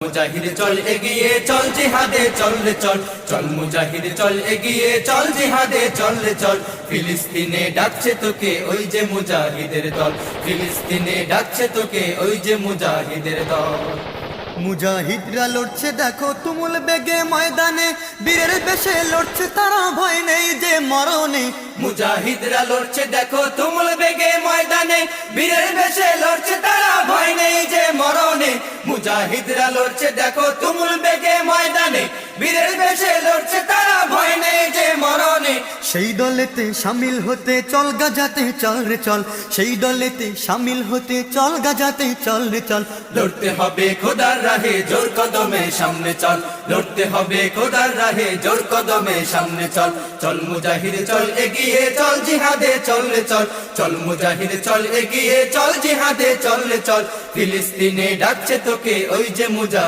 মুজাহিদ চল এগিয়ে চল জিহাদে চল রে চল, চল মুজাহিদ চল এগিয়ে চল জিহাদে চল রে চল। ফিলিস্তিনে ডাকছে তোকে ওই যে মুজাহিদের দল, ফিলিস্তিনে ডাকছে তোকে ওই যে মুজাহিদের দল। মুজাহিদরা লড়ছে দেখো তুমুল বেগে ময়দানে, বীরের বেশে লড়ছে তারা ভয় নেই যে মরণে। মুজাহিদরা লড়ছে দেখো তুমুল বেগে ময়দানে, বীরের বেশে লড়ছে তারা ভয় নেই যে মরণে। মুজাহিদরা লড়ছে দেখো তুমুল বেগে ময়দানে, বীরের বেশে লড়ছে তারা ভয় নেই যে মরণে। সেই দলেতে শামিল হতে চল গাজাতে চল রে চল, সেই দলেতে শামিল হতে চল গাজাতে চল রে চল। লড়তে হবে খোদার রাহে জোর কদমে সামনে চল, লড়তে হবে খোদার রাহে জোর কদমে সামনে চল। চল মুজাহিদ চল এগিয়ে চল জিহাদে চল রে চল, চল মুজাহিদ চল এগিয়ে চল জিহাদে চল রে চল। ফিলিস্তিনে ডাকছে তোকে ওই যে মুজাহিদ।